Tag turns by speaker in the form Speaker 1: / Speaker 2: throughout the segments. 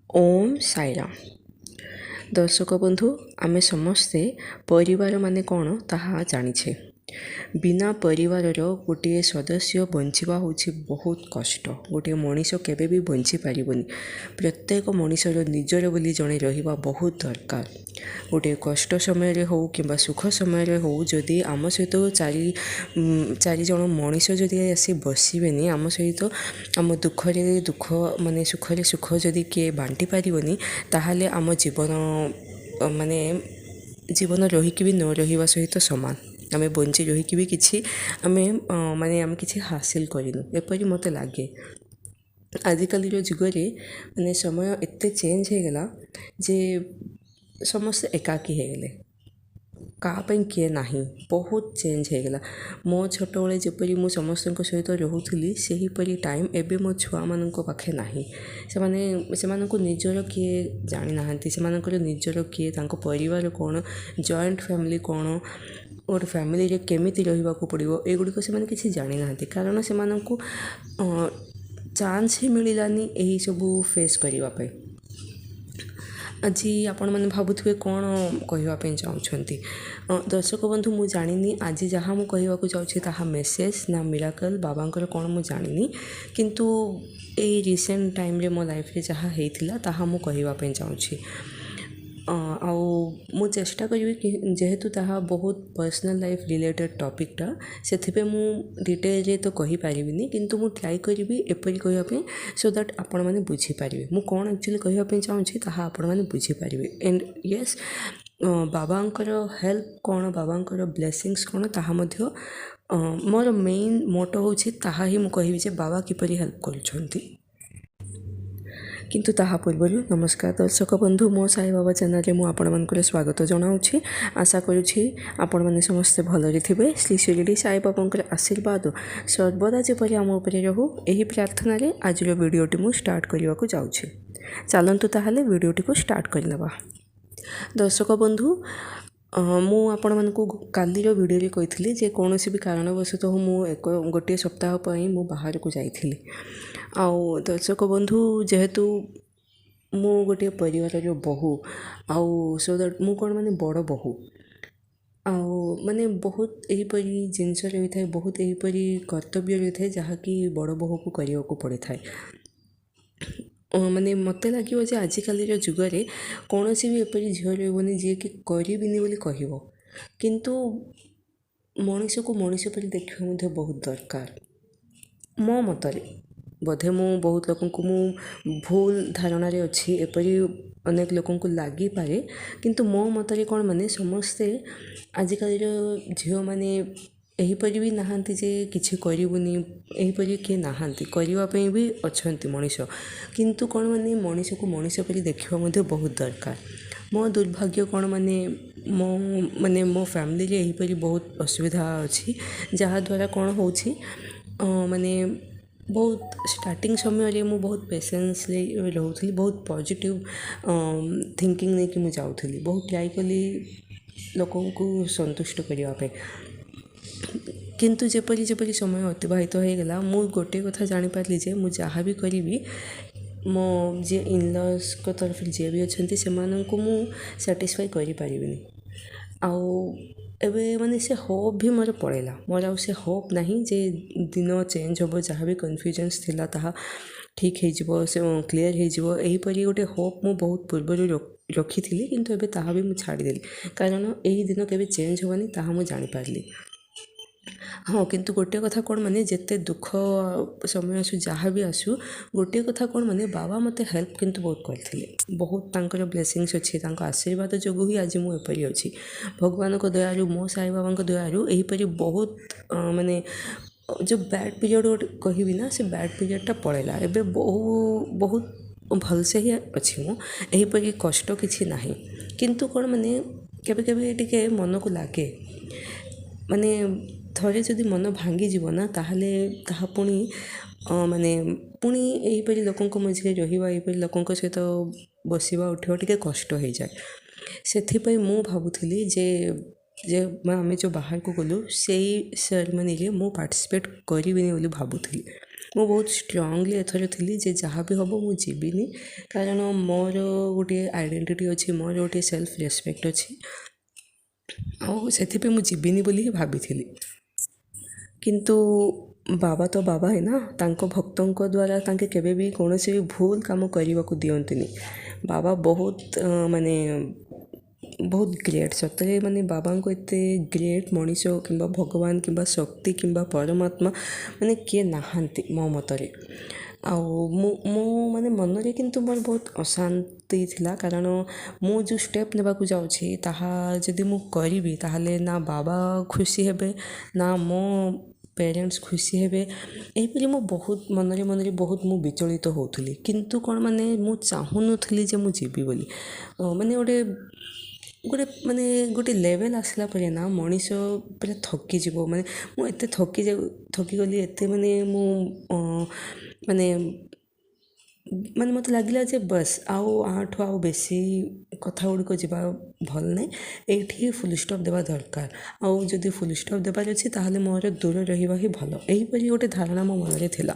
Speaker 1: ओम साईराम। दर्शक बंधु आमे समस्ते परिवार माने कौन ताहा जानिछे। बिना परिवार गोटे सदस्य बंचिबा होछि बहुत कष्ट। गोटे मनीष केबे भी बंची पारिबनी। प्रत्येक मनीषर निजर बोली जणे रहिबा बहुत दरकार। गोटे कष्ट समय रे हो किंबा सुख समय रे हो जदि आम सहित चारि जण मनीष जदि आसी बसबेनी आम सहित आम दुखरे दुख माने सुखरे सुख जदि किए बांटी पारिबनी ताहाले आम जीवन माने जीवन रहीकि भी न रहिबा सहित समान। आमे बंची रहीकि भी किछि आमे माने आमे किछि हासिल करिनु एपरि मते लागे। आजिकाली जुगरे माने समय एते चेंज हो गला जे समस्त एकाकी हो गले। कापाई किए नाही बहुत चेंज हो गला। मो छोट बेले जेपरि मु समस्त सहित रोहुथिली सेहीपरि टाइम एबे मो छुआ मानक पाखे नाही। सेमानंको निजर किए जानि नाहंती। सेमानंकर निजर किए तांको परिवार कौन जॉइंट फैमिली कौन और फैमिली रे केमिति रहिबाकू पड़िबो एगुड़िक से किसी जानि नाहंती। कारण सेमानंको चांस ही मिलानी यही सबू फेस करिबा पे। आज आपण मैंने भावुए कौन कहवाई चाहते। दर्शक बंधु मु जानी आज जहाँ मु कहवाक जाऊँगी ताहा मेसेज ना मिराकल बाबांकर कौन मु जानी किंतु ए रिसेंट टाइम रे मो लाइफ रे जहाँ होता ताहा मु कहवाई चाहूँगी। आउ मु चेष्टा करी कि जेहेतु ताहा बहुत पर्सनल लाइफ रिलेटेड टॉपिकटा से मु डिटेल रे तो कहि पारिबिनी किंतु मु ट्राई करी एपरी कहवाई सो दैट आपण मैंने बुझीपारे मु कौन एक्चुअली कहवाई चाहूँगी ताहा आपण मैंने बुझीपारे। एंड यस बाबांकर हेल्प कौन बाबांकर ब्लेसिंग्स कौन ताहा मध्य मोर मेन मोटो होछि ताहा ही मु कहिबी जे बाबा किपरि हेल्प करूछंती। किंतु ताहा पूर्वरु नमस्कार दर्शक बंधु मो साई बाबा चैनल रे मु आपण मानकर स्वागत जनाउछि। आशा करूछि आपण माने समस्त भलरे थिबे। श्री शिरडी साई बाबांकर आशीर्वाद सर्वदा जेपरि आम उपरे रहू एही प्रार्थना रे आजिर वीडियोटी मु स्टार्ट करबाकू जाउछि। चलंतु ताहाले वीडियोटी को स्टार्ट करनेबा। दर्शक बंधु मु आपण मानकू कालीर वीडियो रे कहिथिली जे कोनोसी भी कारणवशतः मु गोटे सप्ताह पई मु बाहर को जाइथिली। आउ दर्शक बंधु जेहेतु मु गोटे परिवार बहु आउ सो दैट मु कौन माने बड़ बहु आउ माने बहुत एहीपरी जिनस रही था बहुत एहीपरी कर्तव्य रही था जहाँकि बड़ बहु को करने को पड़ी था। माने मते लगे जे आजिकल जुगरे कौन सी भी एपरी झील रही जी कि करबिनी बोली कहब किंतु मनीष को मनीष पर देखा बहुत दरकार। मो मतरे बोधे मु बहुत लोक को मु भूल धारणा रे अच्छी एपरी अनेक लोक को लगी पारे किंतु मो मतरे कौन माने समस्ते आजिकल झील माने एहीपरी भी नहांती जे किछि करिबुनी एहीपरी किए नहांती करने भी अच्छी मनीष किंतु कौन माने मनीष को मनीष पर देखा बहुत दरकार। मो दुर्भाग्य कौन माने मो फैमिली रे एहीपरी बहुत असुविधा अच्छी जहाँ द्वारा कौन होछि माने बहुत स्टार्टिंग समय रे मु बहुत पेशेंस रोथली बहुत पॉजिटिव थिंकिंग नहीं कि मु जाऊथली बहुत ट्राई कली लोकों को संतुष्ट करने पे किंतु जेपरी जेपरी समय अतिबाहित हो गला मु गोटे कथा जानी पारली जे मु जहाँ भी करी मो जे इनलॉज को तरफ जे भी अच्छा से मु सैटिस्फाई करि पारिबिनी। आउ एबे माने से होप भी मोर पड़ेला मोर आउ से होप नहीं जे दिन चेंज होबो जहाँ भी कन्फ्यूजन्स थिला ताहा ठीक हो जिवो से क्लियर हो जिवो एहीपरी गोटे होप मु बहुत पूर्व रखी थी किंतु एबे ताहा भी मु छाड़ीदेली कारण एही दिन केबे चेंज होबानी ताहा मु जानी पारली। हाँ किंतु गोटे कथा कौन माने जिते दुख समय आसू जहाँ भी आसू गोटे कथा कौन माने बाबा मते हेल्प किंतु बहुत करथिले बहुत तांकर ब्लेसिंग्स अच्छी तांकर आशीर्वाद जोगु ही आज मु एपरी अछि। भगवान को दयारु मो साई बाबा को दयारु एहीपरी बहुत माने जो बैड पीरियड कहबी ना से बैड पीरियडटा पड़ेला एबे बहुत भलसे ही अच्छी मु एहीपरी कष्ट किछि नाही किंतु कौन माने केबे केबे टिके मन को लागे माने थरे जदि मन भांगी जीव ना ताहले ताहा पुणी माने पुणी एहीपरी लोकों मझे रहिबा एहीपरी लोकों सहित बसिबा उठिबा टिके कष्ट हो जाए। सेथिपई मु भाबुथिली जे आमे जो बाहर को गलु सेई सेरेमनी रे मु पार्टिसिपेट करिबिनी बोली भाबुथिली ମୁଁ ବହୁତ ଷ୍ଟ୍ରଙ୍ଗଲି ଏଥର ଥିଲି ଯେ ଯାହା ବି ହେବ ମୁଁ ଯିବିନି, କାରଣ ମୋର ଗୋଟିଏ ଆଇଡେଣ୍ଟିଟି ଅଛି, ମୋର ଗୋଟିଏ ସେଲ୍ଫ ରେସ୍ପେକ୍ଟ ଅଛି, ଆଉ ସେଥିପାଇଁ ମୁଁ ଯିବିନି ବୋଲି ହିଁ ଭାବିଥିଲି। କିନ୍ତୁ ବାବା ତ ବାବା ନା, ତାଙ୍କ ଭକ୍ତଙ୍କ ଦ୍ୱାରା ତାଙ୍କେ କେବେ ବି କୌଣସି ବି ଭୁଲ କାମ କରିବାକୁ ଦିଅନ୍ତିନି। ବାବା ବହୁତ ମାନେ ବହୁତ ଗ୍ରେଟ୍ ସତରେ, ମାନେ ବାବାଙ୍କୁ ଏତେ ଗ୍ରେଟ୍ ମଣିଷ କିମ୍ବା ଭଗବାନ କିମ୍ବା ଶକ୍ତି କିମ୍ବା ପରମାତ୍ମା ମାନେ କିଏ ନାହାନ୍ତି ମୋ ମତରେ। ଆଉ ମୁଁ ମାନେ ମନରେ କିନ୍ତୁ ମୋର ବହୁତ ଅଶାନ୍ତି ଥିଲା, କାରଣ ମୁଁ ଯେଉଁ ଷ୍ଟେପ୍ ନେବାକୁ ଯାଉଛି ତାହା ଯଦି ମୁଁ କରିବି ତାହେଲେ ନା ବାବା ଖୁସି ହେବେ, ନା ମୋ ପ୍ୟାରେଣ୍ଟସ୍ ଖୁସି ହେବେ। ଏହିପରି ମୁଁ ବହୁତ ମନରେ ବହୁତ ମୁଁ ବିଚଳିତ ହେଉଥିଲି। କିନ୍ତୁ କ'ଣ ମାନେ ମୁଁ ଚାହୁଁନଥିଲି ଯେ ମୁଁ ଯିବି ବୋଲି। ମାନେ ଗୋଟେ ଲେଭେଲ୍ ଆସିଲା ପରେ ନା ମଣିଷ ପୁରା ଥକିଯିବ। ମାନେ ମୁଁ ଏତେ ଥକିଗଲି, ଏତେ ମାନେ ମୁଁ ମାନେ ମୋତେ ଲାଗିଲା ଯେ ବସ୍ ଆଠୁ ଆଉ ବେଶୀ କଥା ଗୁଡ଼ିକ ଯିବା ଭଲ ନାହିଁ, ଏଇଠି ହିଁ ଫୁଲ୍ ଷ୍ଟପ୍ ଦେବା ଦରକାର। ଆଉ ଯଦି ଫୁଲ୍ ଷ୍ଟପ୍ ଦେବାର ଅଛି ତାହେଲେ ମୋର ଦୂର ରହିବା ହିଁ ଭଲ, ଏହିପରି ଗୋଟେ ଧାରଣା ମୋ ମନରେ ଥିଲା।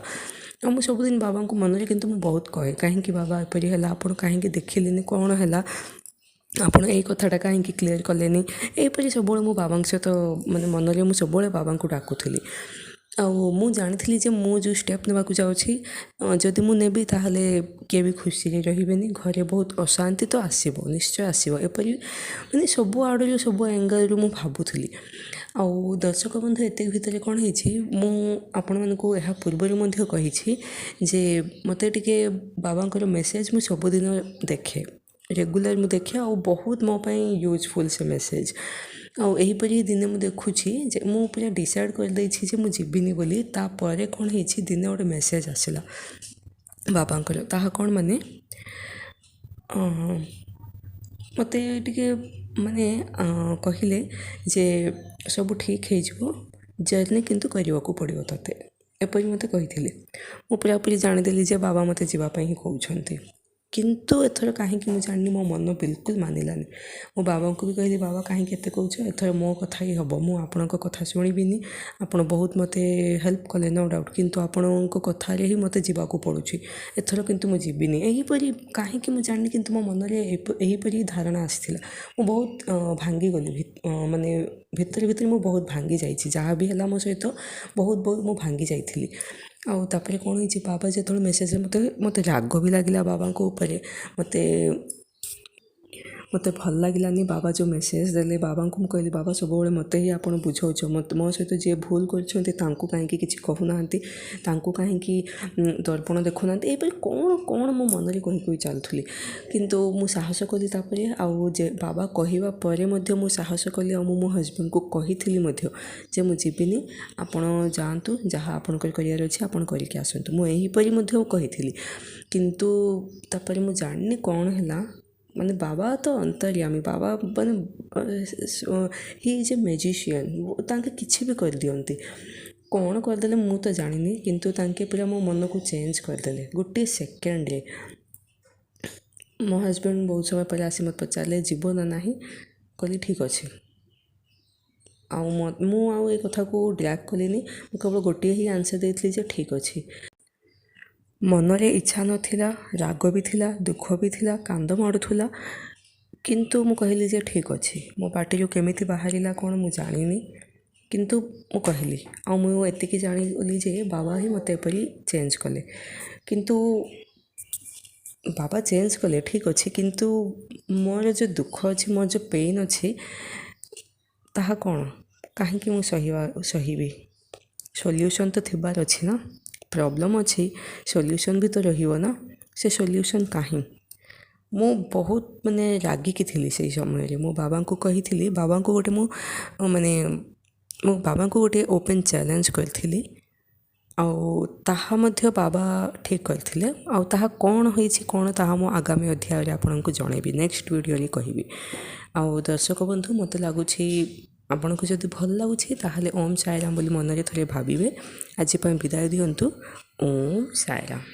Speaker 1: ଆଉ ମୁଁ ସବୁଦିନ ବାବାଙ୍କୁ ମନରେ କିନ୍ତୁ ମୁଁ ବହୁତ କହେ, କାହିଁକି ବାବା ଏପରି ହେଲା, ଆପଣ କାହିଁକି ଦେଖିଲେନି, କ'ଣ ହେଲା, ଆପଣ ଏଇ କଥାଟା କାହିଁକି କ୍ଲିୟର୍ କଲେନି। ଏହିପରି ସବୁବେଳେ ମୁଁ ବାବାଙ୍କ ସହିତ ମାନେ ମନରେ ମୁଁ ସବୁବେଳେ ବାବାଙ୍କୁ ଡାକୁଥିଲି। ଆଉ ମୁଁ ଜାଣିଥିଲି ଯେ ମୁଁ ଯେଉଁ ଷ୍ଟେପ୍ ନେବାକୁ ଯାଉଛି ଯଦି ମୁଁ ନେବି ତାହେଲେ କିଏ ବି ଖୁସିରେ ରହିବେନି, ଘରେ ବହୁତ ଅଶାନ୍ତି ତ ଆସିବ, ନିଶ୍ଚୟ ଆସିବ। ଏପରି ମାନେ ସବୁ ଆଡ଼ରୁ ସବୁ ଆଙ୍ଗେଲରୁ ମୁଁ ଭାବୁଥିଲି। ଆଉ ଦର୍ଶକ ବନ୍ଧୁ, ଏତିକି ଭିତରେ କ'ଣ ହେଇଛି, ମୁଁ ଆପଣମାନଙ୍କୁ ଏହା ପୂର୍ବରୁ ମଧ୍ୟ କହିଛି ଯେ ମୋତେ ଟିକେ ବାବାଙ୍କର ମେସେଜ୍ ମୁଁ ସବୁଦିନ ଦେଖେ, ରେଗୁଲାର ମୁଁ ଦେଖେ, ଆଉ ବହୁତ ମୋ ପାଇଁ ୟୁଜଫୁଲ୍ ସେ ମେସେଜ୍। ଆଉ ଏହିପରି ଦିନେ ମୁଁ ଦେଖୁଛି ଯେ ମୁଁ ପୁରା ଡିସାଇଡ଼୍ କରିଦେଇଛି ଯେ ମୁଁ ଯିବିନି ବୋଲି। ତାପରେ କ'ଣ ହେଇଛି, ଦିନେ ଗୋଟେ ମେସେଜ୍ ଆସିଲା ବାବାଙ୍କର। ତାହା କ'ଣ ମାନେ ମୋତେ ଟିକେ ମାନେ କହିଲେ ଯେ ସବୁ ଠିକ୍ ହେଇଯିବ, ଜର୍ଣ୍ଣି କିନ୍ତୁ କରିବାକୁ ପଡ଼ିବ ତୋତେ, ଏପରି ମୋତେ କହିଥିଲେ। ମୁଁ ପୁରାପୁରି ଜାଣିଦେଲି ଯେ ବାବା ମୋତେ ଯିବା ପାଇଁ ହିଁ କହୁଛନ୍ତି। କିନ୍ତୁ ଏଥର କାହିଁକି ମୁଁ ଜାଣିନି, ମୋ ମନ ବିଲକୁଲ ମାନିଲାନି। ମୁଁ ବାବାଙ୍କୁ ବି କହିଲି, ବାବା କାହିଁକି ଏତେ କହୁଛ, ଏଥର ମୋ କଥା ହିଁ ହେବ, ମୁଁ ଆପଣଙ୍କ କଥା ଶୁଣିବିନି। ଆପଣ ବହୁତ ମୋତେ ହେଲ୍ପ କଲେ ନୋ ଡାଉଟ୍, କିନ୍ତୁ ଆପଣଙ୍କ କଥାରେ ହିଁ ମୋତେ ଯିବାକୁ ପଡ଼ୁଛି, ଏଥର କିନ୍ତୁ ମୁଁ ଯିବିନି। ଏହିପରି କାହିଁକି ମୁଁ ଜାଣିନି, କିନ୍ତୁ ମୋ ମନରେ ଏହିପରି ଧାରଣା ଆସିଥିଲା। ମୁଁ ବହୁତ ଭାଙ୍ଗିଗଲି, ମାନେ ଭିତରେ ମୁଁ ବହୁତ ଭାଙ୍ଗି ଯାଇଛି, ଯାହା ବି ହେଲା ମୋ ସହିତ ବହୁତ ମୁଁ ଭାଙ୍ଗି ଯାଇଥିଲି। ଆଉ ତାପରେ କ'ଣ ହେଇଛି, ବାବା ଯେତେବେଳେ ମେସେଜ୍ରେ ମୋତେ ରାଗ ବି ଲାଗିଲା ବାବାଙ୍କ ଉପରେ, ମୋତେ ଭଲ ଲାଗିଲାନି। ବାବା ଯେଉଁ ମେସେଜ୍ ଦେଲେ, ବାବାଙ୍କୁ ମୁଁ କହିଲି, ବାବା ସବୁବେଳେ ମୋତେ ହିଁ ଆପଣ ବୁଝାଉଛ, ମୋ ସହିତ ଯିଏ ଭୁଲ କରିଛନ୍ତି ତାଙ୍କୁ କାହିଁକି କିଛି କହୁନାହାନ୍ତି, ତାଙ୍କୁ କାହିଁକି ଦର୍ପଣ ଦେଖୁନାହାନ୍ତି, ଏହିପରି କ'ଣ ମୋ ମନରେ କହି ଚାଲୁଥିଲି। କିନ୍ତୁ ମୁଁ ସାହସ କଲି ତାପରେ, ଆଉ ଯେ ବାବା କହିବା ପରେ ମଧ୍ୟ ମୁଁ ସାହସ କଲି, ଆଉ ମୁଁ ମୋ ହଜବେଣ୍ଡକୁ କହିଥିଲି ମଧ୍ୟ ଯେ ମୁଁ ଯିବିନି, ଆପଣ ଯାଆନ୍ତୁ, ଯାହା ଆପଣଙ୍କର କରିବାର ଅଛି ଆପଣ କରିକି ଆସନ୍ତୁ, ମୁଁ ଏହିପରି ମଧ୍ୟ କହିଥିଲି। କିନ୍ତୁ ତାପରେ ମୁଁ ଜାଣିନି କ'ଣ ହେଲା, ମାନେ ବାବା ତ ଅନ୍ତର୍ଯ୍ୟାମୀ, ବାବା ମାନେ ହି ଇଜ୍ ଏ ମ୍ୟାଜିସିଆନ୍, ତାଙ୍କେ କିଛି ବି କରିଦିଅନ୍ତି। କ'ଣ କରିଦେଲେ ମୁଁ ତ ଜାଣିନି, କିନ୍ତୁ ତାଙ୍କେ ପୁରା ମୋ ମନକୁ ଚେଞ୍ଜ କରିଦେଲେ ଗୋଟିଏ ସେକେଣ୍ଡରେ। ମୋ ହଜବେଣ୍ଡ ବହୁତ ସମୟ ପରେ ଆସି ମୋତେ ପଚାରିଲେ, ଯିବ ନା ନାହିଁ, କହିଲି ଠିକ୍ ଅଛି। ଆଉ ମୁଁ ଆଉ ଏ କଥାକୁ ଡ୍ରାଗ୍ କଲିନି, ମୁଁ କେବଳ ଗୋଟିଏ ହିଁ ଆନ୍ସର୍ ଦେଇଥିଲି ଯେ ଠିକ୍ ଅଛି। ମନରେ ଇଚ୍ଛା ନଥିଲା, ରାଗ ବି ଥିଲା, ଦୁଃଖ ବି ଥିଲା, କାନ୍ଦ ମାଡ଼ୁଥିଲା, କିନ୍ତୁ ମୁଁ କହିଲି ଯେ ଠିକ୍ ଅଛି। ମୋ ପାଟିରୁ କେମିତି ବାହାରିଲା କ'ଣ ମୁଁ ଜାଣିନି, କିନ୍ତୁ ମୁଁ କହିଲି। ଆଉ ମୁଁ ଏତିକି ଜାଣିଗଲି ଯେ ବାବା ହିଁ ମୋତେ ଏପରି ଚେଞ୍ଜ କଲେ। କିନ୍ତୁ ବାବା ଚେଞ୍ଜ କଲେ ଠିକ୍ ଅଛି, କିନ୍ତୁ ମୋର ଯେଉଁ ଦୁଃଖ ଅଛି, ମୋର ଯେଉଁ ପେନ୍ ଅଛି, ତାହା କ'ଣ, କାହିଁକି ମୁଁ ସହିବି। ସଲ୍ୟୁସନ୍ ତ ଥିବାର ଅଛି ନା, ପ୍ରୋବ୍ଲେମ୍ ଅଛି, ସଲ୍ୟୁସନ୍ ବି ତ ରହିବ ନା, ସେ ସଲ୍ୟୁସନ୍ କାହିଁ। ମୁଁ ବହୁତ ମାନେ ରାଗିକି ଥିଲି ସେଇ ସମୟରେ। ମୁଁ ବାବାଙ୍କୁ କହିଥିଲି, ବାବାଙ୍କୁ ଗୋଟେ ଓପେନ୍ ଚ୍ୟାଲେଞ୍ଜ କରିଥିଲି, ଆଉ ତାହା ମଧ୍ୟ ବାବା ଠିକ୍ କରିଥିଲେ। ଆଉ ତାହା କ'ଣ ହେଇଛି କ'ଣ, ତାହା ମୁଁ ଆଗାମୀ ଅଧ୍ୟାୟରେ ଆପଣଙ୍କୁ ଜଣାଇବି, ନେକ୍ସଟ ଭିଡ଼ିଓରେ କହିବି। ଆଉ ଦର୍ଶକ ବନ୍ଧୁ, ମୋତେ ଲାଗୁଛି ଆପଣଙ୍କୁ ଯଦି ଭଲ ଲାଗୁଛି ତାହେଲେ ଓମ୍ ସାଇରାମ୍ ବୋଲି ମନରେ ଥରେ ଭାବିବେ। ଆଜି ପାଇଁ ବିଦାୟ ଦିଅନ୍ତୁ। ଓମ୍ ସାଇରାମ୍।